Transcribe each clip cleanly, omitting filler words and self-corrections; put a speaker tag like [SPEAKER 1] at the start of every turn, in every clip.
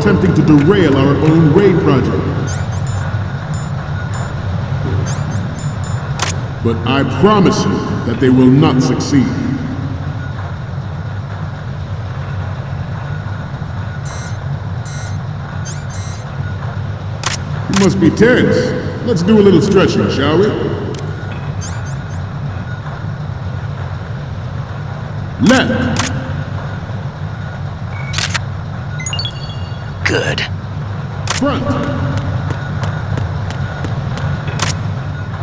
[SPEAKER 1] attempting to derail our own Ray project. But I promise you that they will not succeed. You must be tense. Let's do a little stretching, shall we? Left.
[SPEAKER 2] Good.
[SPEAKER 1] Front.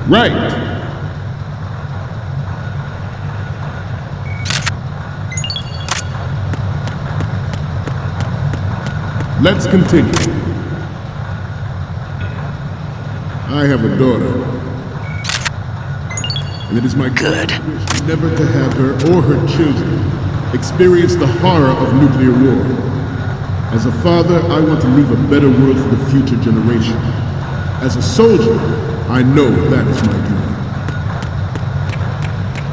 [SPEAKER 1] Right. Let's continue. I have a daughter, and it is my
[SPEAKER 2] Good.
[SPEAKER 1] wish never to have her or her children experience the horror of nuclear war. As a father, I want to leave a better world for the future generation. As a soldier, I know that is my duty.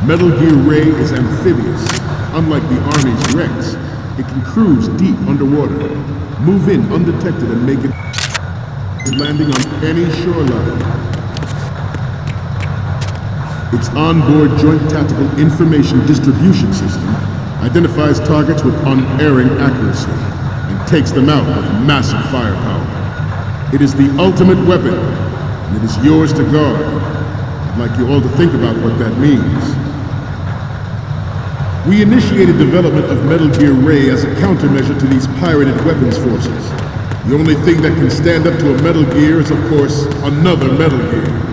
[SPEAKER 1] Metal Gear Ray is amphibious. Unlike the Army's Rex, it can cruise deep underwater, move in undetected and make it landing on any shoreline. Its onboard Joint Tactical Information Distribution System identifies targets with unerring accuracy and takes them out with massive firepower. It is the ultimate weapon, and it is yours to guard. I'd like you all to think about what that means. We initiated development of Metal Gear Ray as a countermeasure to these pirated weapons forces. The only thing that can stand up to a Metal Gear is, of course, another Metal Gear.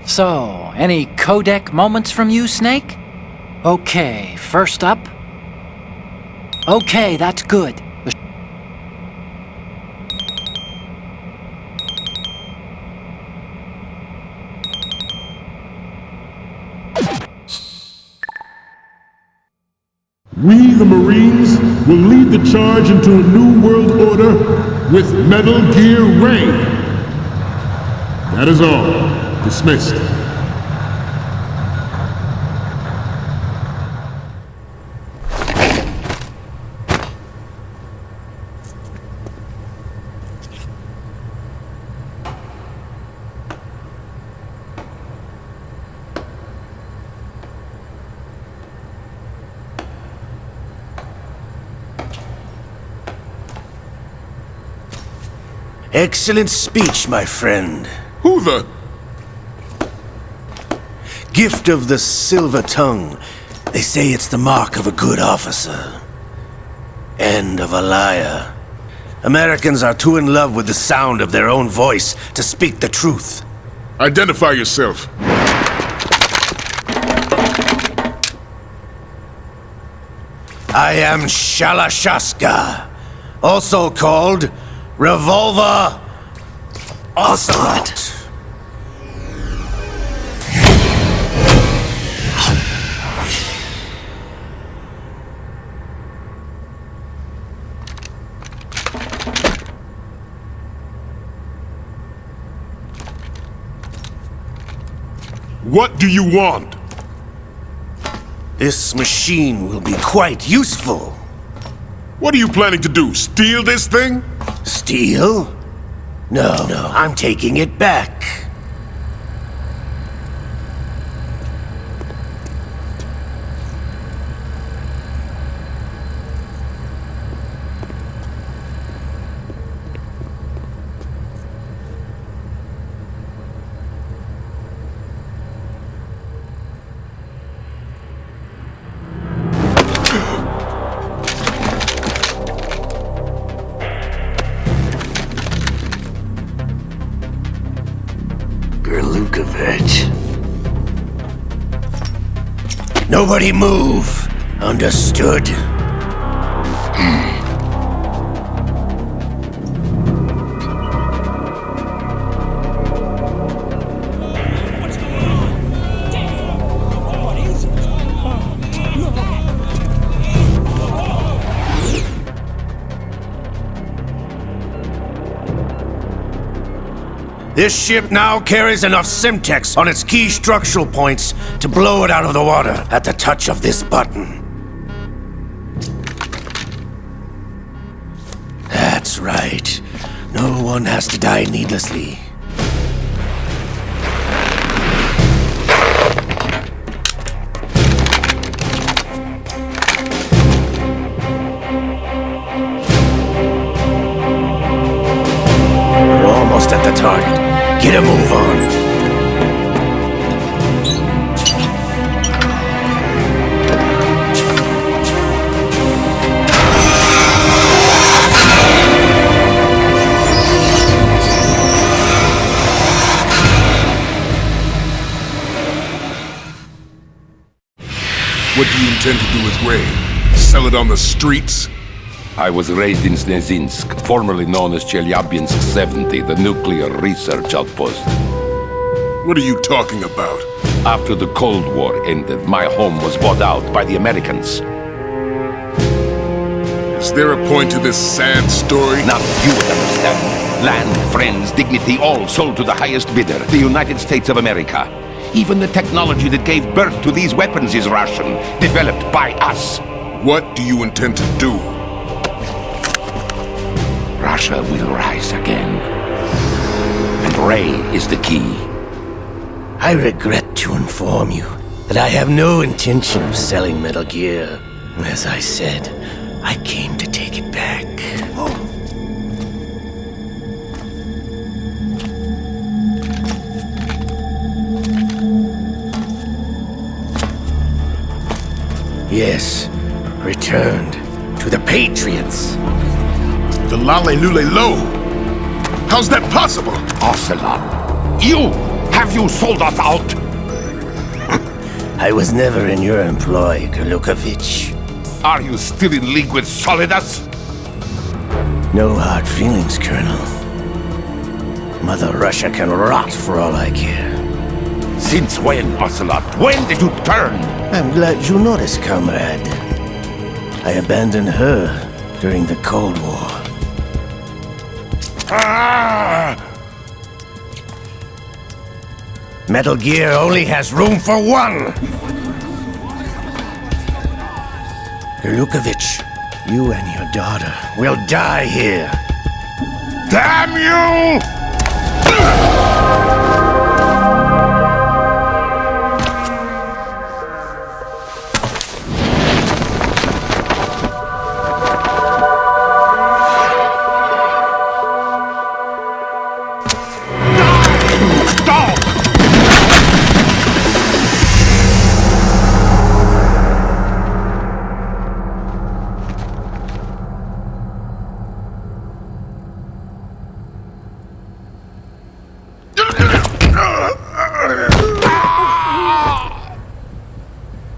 [SPEAKER 3] So, any codec moments from you, Snake? Okay, first up. Okay, that's good.
[SPEAKER 1] We, the Marines, will lead the charge into a new world order with Metal Gear Ray. That is all. Dismissed.
[SPEAKER 4] Excellent speech, my friend.
[SPEAKER 1] Who the...
[SPEAKER 4] Gift of the silver tongue. They say it's the mark of a good officer. And of a liar. Americans are too in love with the sound of their own voice to speak the truth.
[SPEAKER 1] Identify yourself.
[SPEAKER 4] I am Shalashaska, also called Revolver Ocelot.
[SPEAKER 1] What do you want?
[SPEAKER 4] This machine will be quite useful.
[SPEAKER 1] What are you planning to do? Steal this thing?
[SPEAKER 4] Steal? No, I'm taking it back. Nobody move. Understood? This ship now carries enough Simtex on its key structural points to blow it out of the water at the touch of this button. That's right. No one has to die needlessly. We're almost at the target. Get a move on.
[SPEAKER 2] What do you intend to do with Ray? Sell it on the streets?
[SPEAKER 5] I was raised in Snezinsk, formerly known as Chelyabinsk 70, the nuclear research outpost.
[SPEAKER 2] What are you talking about?
[SPEAKER 5] After the Cold War ended, my home was bought out by the Americans.
[SPEAKER 2] Is there a point to this sad story?
[SPEAKER 5] Now you would understand. Land, friends, dignity, all sold to the highest bidder, the United States of America. Even the technology that gave birth to these weapons is Russian, developed by us.
[SPEAKER 2] What do you intend to do?
[SPEAKER 5] Russia will rise again. And Ray is the key.
[SPEAKER 4] I regret to inform you that I have no intention of selling Metal Gear. As I said, I came to take it back. Yes, returned to the Patriots.
[SPEAKER 2] The Lale Lule Lo? How's that possible?
[SPEAKER 5] Ocelot, have you sold us out?
[SPEAKER 4] I was never in your employ, Gurlukovich.
[SPEAKER 5] Are you still in league with Solidas?
[SPEAKER 4] No hard feelings, Colonel. Mother Russia can rot for all I care.
[SPEAKER 5] Since when, Ocelot? When did you turn?
[SPEAKER 4] I'm glad you noticed, comrade. I abandoned her during the Cold War.
[SPEAKER 5] Ah!
[SPEAKER 4] Metal Gear only has room for one! Gurlukovich, you and your daughter will die here.
[SPEAKER 5] Damn you!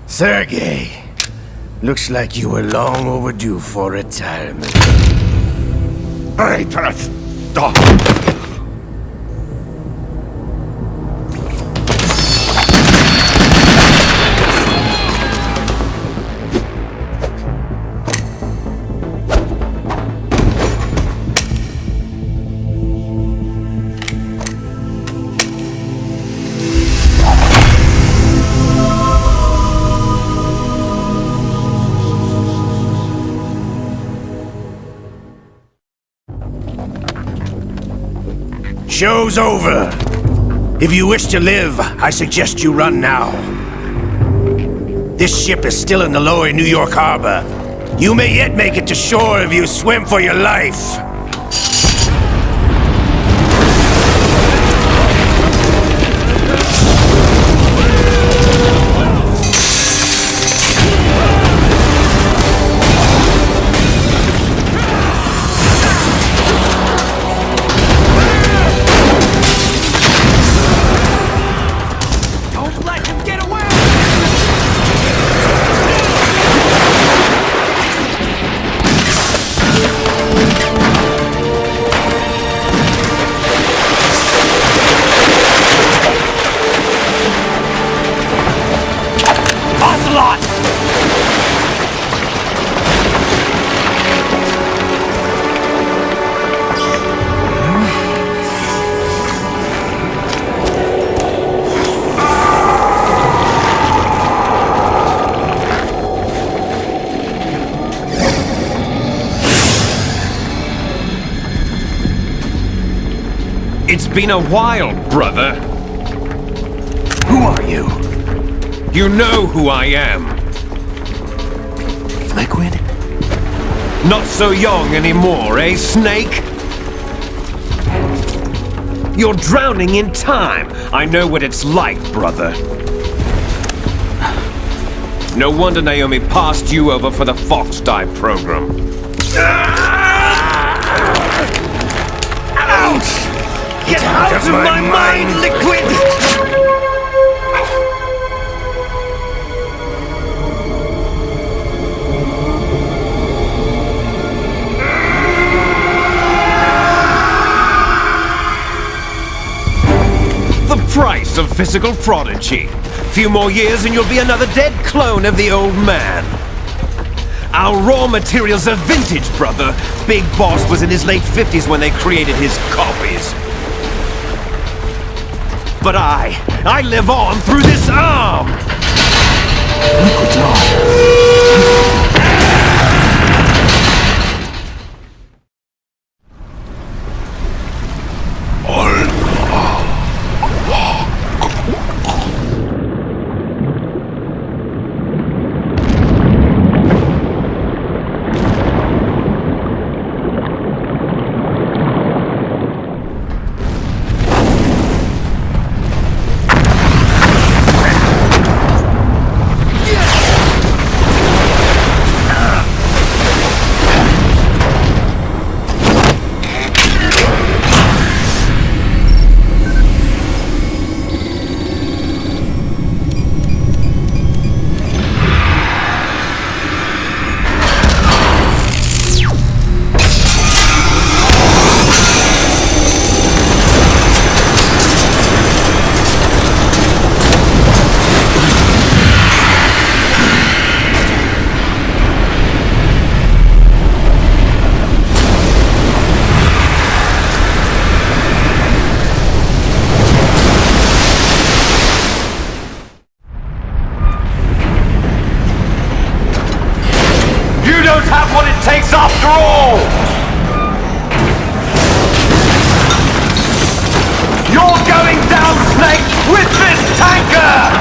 [SPEAKER 4] Sergei, looks like you were long overdue for retirement.
[SPEAKER 5] Traitorous dog!
[SPEAKER 4] Show's over. If you wish to live, I suggest you run now. This ship is still in the lower New York harbor. You may yet make it to shore if you swim for your life.
[SPEAKER 6] been a while, brother.
[SPEAKER 4] Who are you?
[SPEAKER 6] You know who I am.
[SPEAKER 4] Liquid?
[SPEAKER 6] Not so young anymore, eh, Snake? You're drowning in time. I know what it's like, brother. No wonder Naomi passed you over for the Fox Die program.
[SPEAKER 4] Ouch! Get out of my mind, Liquid!
[SPEAKER 6] The price of physical prodigy. Few more years and you'll be another dead clone of the old man. Our raw materials are vintage, brother. Big Boss was in his late 50s when they created his copies. But I live on through this arm!
[SPEAKER 4] Liquid's on.
[SPEAKER 6] Takes after all! You're going down, Snake, with this tanker!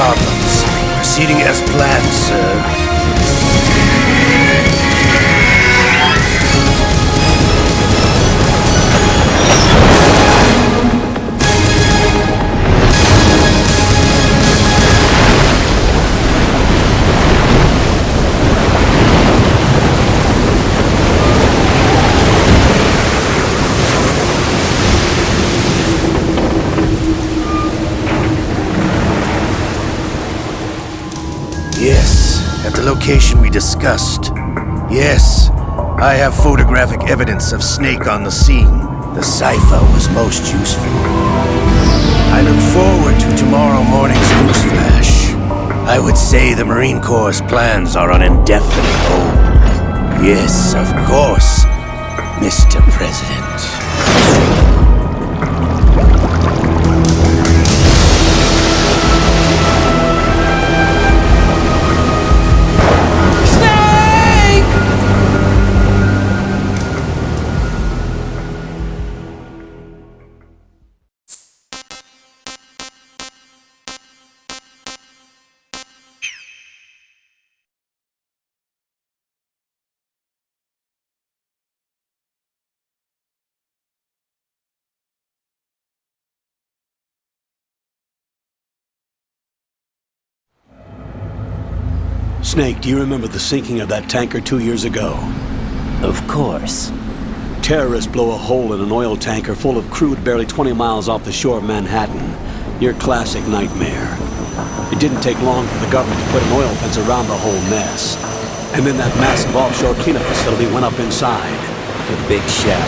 [SPEAKER 4] problems. Proceeding as planned, sir. Yes, at the location we discussed. Yes, I have photographic evidence of Snake on the scene. The cipher was most useful. I look forward to tomorrow morning's news flash. I would say the Marine Corps' plans are on indefinite hold. Yes, of course, Mr. President.
[SPEAKER 7] Snake, do you remember the sinking of that tanker 2 years ago?
[SPEAKER 8] Of course.
[SPEAKER 7] Terrorists blow a hole in an oil tanker full of crude barely 20 miles off the shore of Manhattan. Your classic nightmare. It didn't take long for the government to put an oil fence around the whole mess. And then that massive offshore cleanup facility went up inside.
[SPEAKER 8] The Big Shell.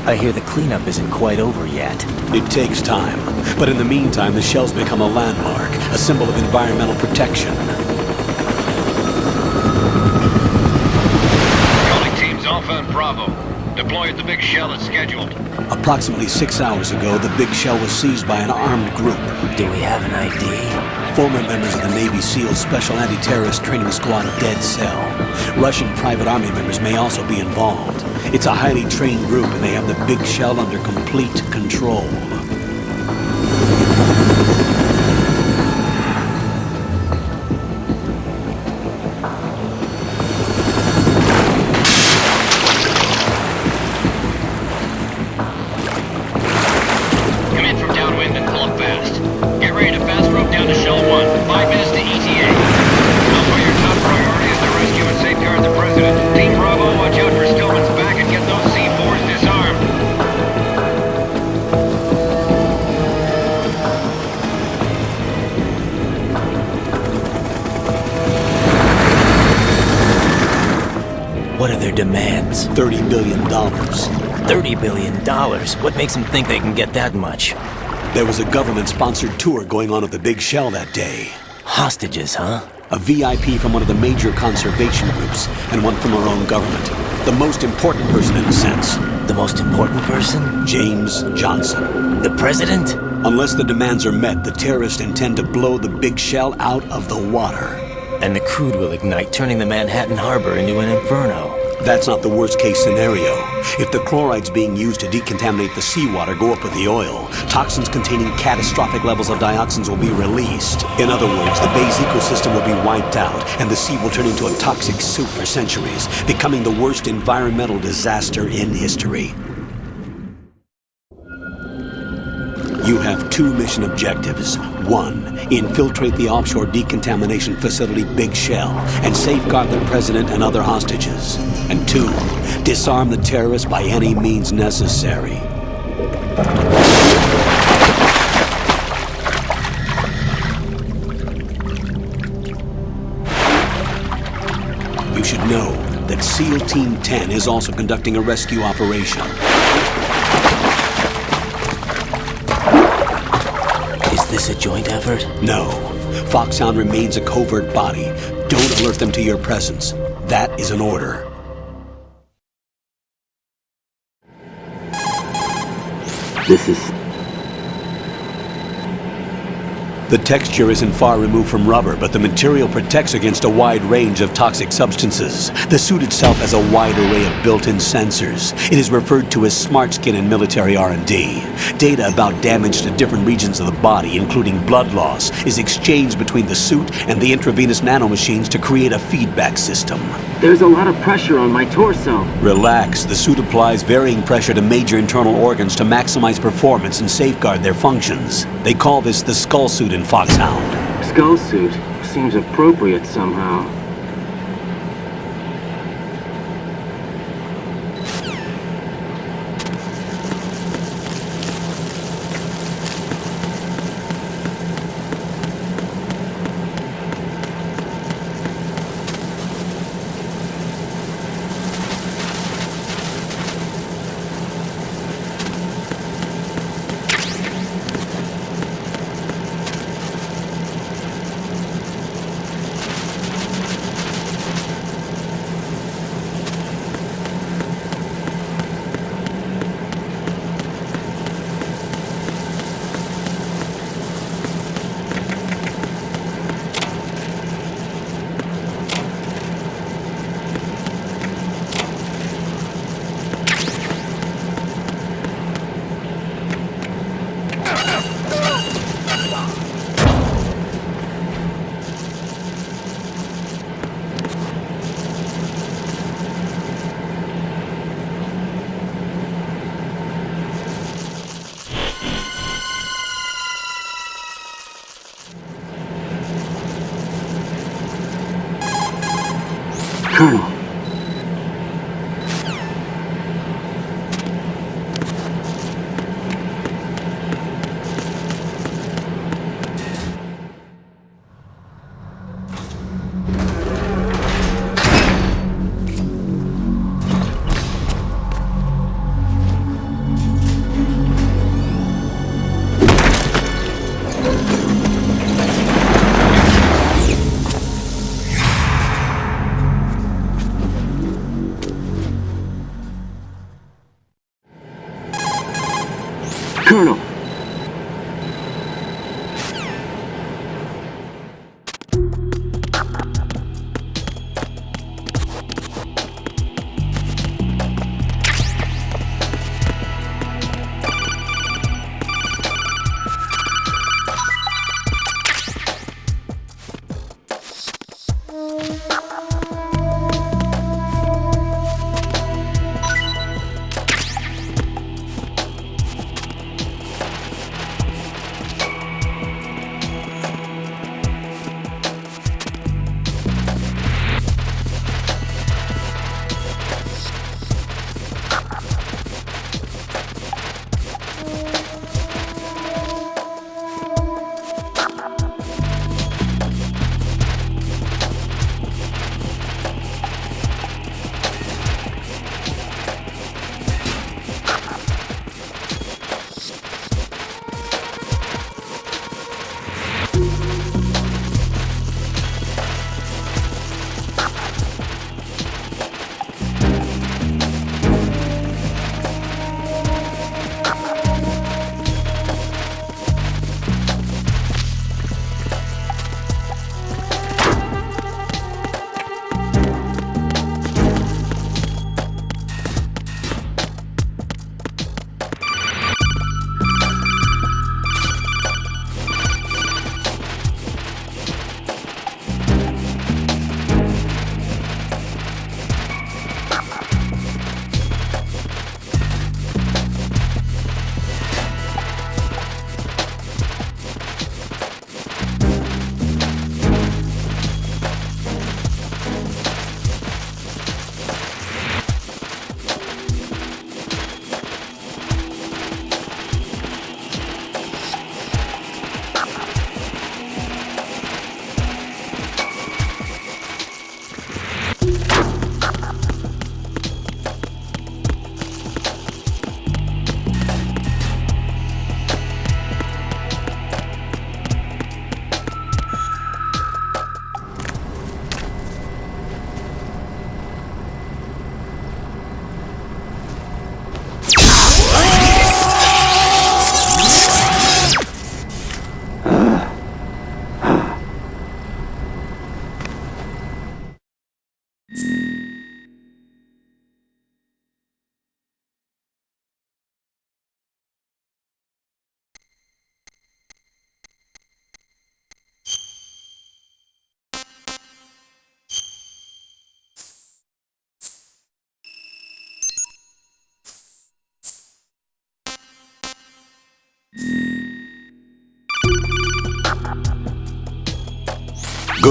[SPEAKER 8] I hear the cleanup isn't quite over yet.
[SPEAKER 7] It takes time. But in the meantime, the shell's become a landmark, a symbol of environmental protection.
[SPEAKER 9] Calling teams Alpha and Bravo. Deploy at the Big Shell as scheduled.
[SPEAKER 7] Approximately 6 hours ago, the Big Shell was seized by an armed group.
[SPEAKER 8] Do we have an ID?
[SPEAKER 7] Former members of the Navy SEAL Special Anti-Terrorist Training Squad Dead Cell. Russian private army members may also be involved. It's a highly trained group, and they have the Big Shell under complete control.
[SPEAKER 9] Come in from downwind and pull up fast. Get ready to fast rope down to Shell 1. 5 minutes to ETA. Alpha, your top priority is to rescue and safeguard the President. Team Bravo, watch out for Stillman's back and get those C4s disarmed.
[SPEAKER 8] What are their demands?
[SPEAKER 7] $30 billion.
[SPEAKER 8] $30 billion? What makes them think they can get that much?
[SPEAKER 7] There was a government-sponsored tour going on at the Big Shell that day.
[SPEAKER 8] Hostages, huh?
[SPEAKER 7] A VIP from one of the major conservation groups, and one from our own government. The most important person in a sense.
[SPEAKER 8] The most important person?
[SPEAKER 7] James Johnson.
[SPEAKER 8] The president?
[SPEAKER 7] Unless the demands are met, the terrorists intend to blow the Big Shell out of the water.
[SPEAKER 8] And the crude will ignite, turning the Manhattan Harbor into an inferno.
[SPEAKER 7] That's not the worst-case scenario. If the chlorides being used to decontaminate the seawater go up with the oil, toxins containing catastrophic levels of dioxins will be released. In other words, the bay's ecosystem will be wiped out, and the sea will turn into a toxic soup for centuries, becoming the worst environmental disaster in history. You have 2 mission objectives. 1, infiltrate the offshore decontamination facility Big Shell and safeguard the president and other hostages. And 2, disarm the terrorists by any means necessary. You should know that SEAL Team 10 is also conducting a rescue operation.
[SPEAKER 8] Is this a joint effort?
[SPEAKER 7] No. Foxhound remains a covert body. Don't alert them to your presence. That is an order. The texture isn't far removed from rubber, but the material protects against a wide range of toxic substances. The suit itself has a wide array of built-in sensors. It is referred to as smart skin in military R&D. Data about damage to different regions of the body, including blood loss, is exchanged between the suit and the intravenous nanomachines to create a feedback system.
[SPEAKER 10] There's a lot of pressure on my torso.
[SPEAKER 7] Relax. The suit applies varying pressure to major internal organs to maximize performance and safeguard their functions. They call this the skull suit in Foxhound.
[SPEAKER 10] Skull suit seems appropriate somehow. Colonel.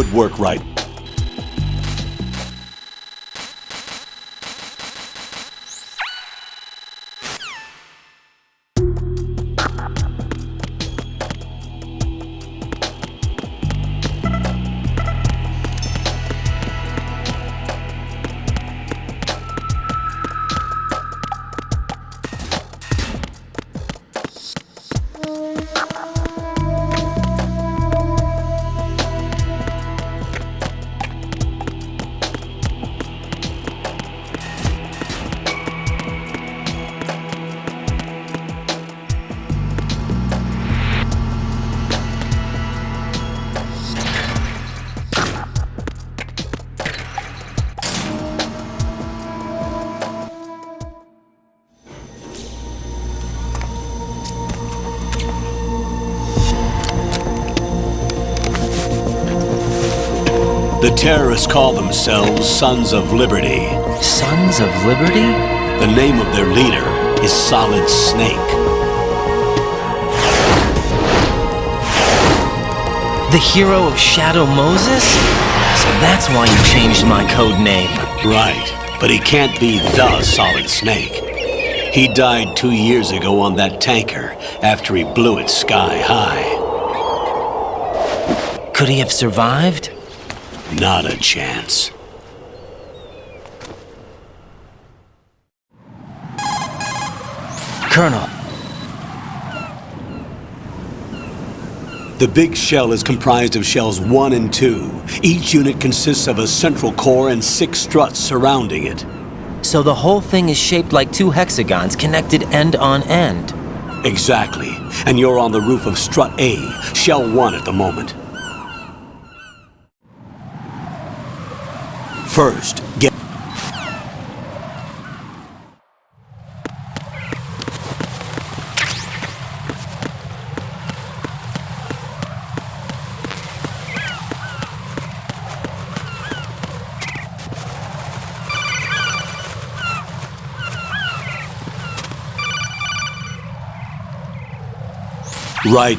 [SPEAKER 7] Good work, Wright. The terrorists call themselves Sons of Liberty.
[SPEAKER 8] Sons of Liberty?
[SPEAKER 7] The name of their leader is Solid Snake.
[SPEAKER 8] The hero of Shadow Moses? So that's why you changed my code name.
[SPEAKER 7] Right, but he can't be the Solid Snake. He died 2 years ago on that tanker after he blew it sky high.
[SPEAKER 8] Could he have survived?
[SPEAKER 7] Not a chance.
[SPEAKER 8] Colonel.
[SPEAKER 7] The big shell is comprised of shells 1 and 2. Each unit consists of a central core and 6 struts surrounding it.
[SPEAKER 8] So the whole thing is shaped like 2 hexagons connected end on end.
[SPEAKER 7] Exactly. And you're on the roof of strut A, shell 1 at the moment. First, get... Right.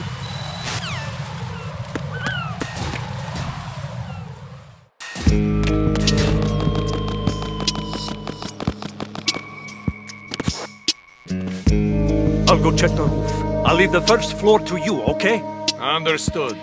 [SPEAKER 11] I'll go check the roof. I'll leave the first floor to you, okay?
[SPEAKER 2] Understood.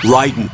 [SPEAKER 7] Raiden.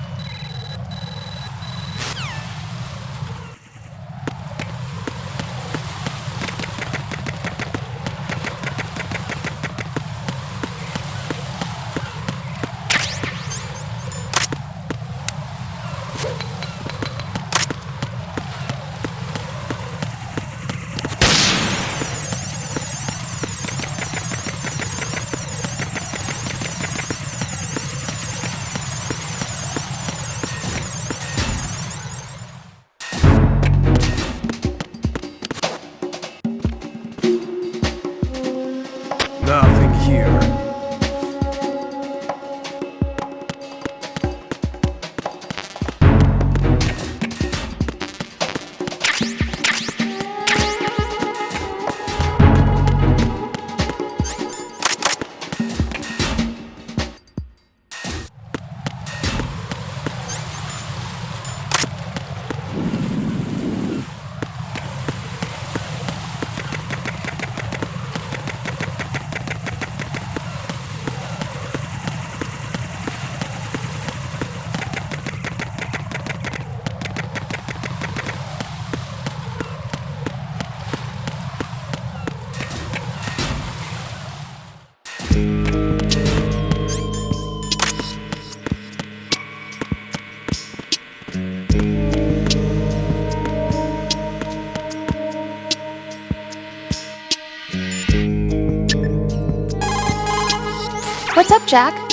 [SPEAKER 12] What's up, Jack?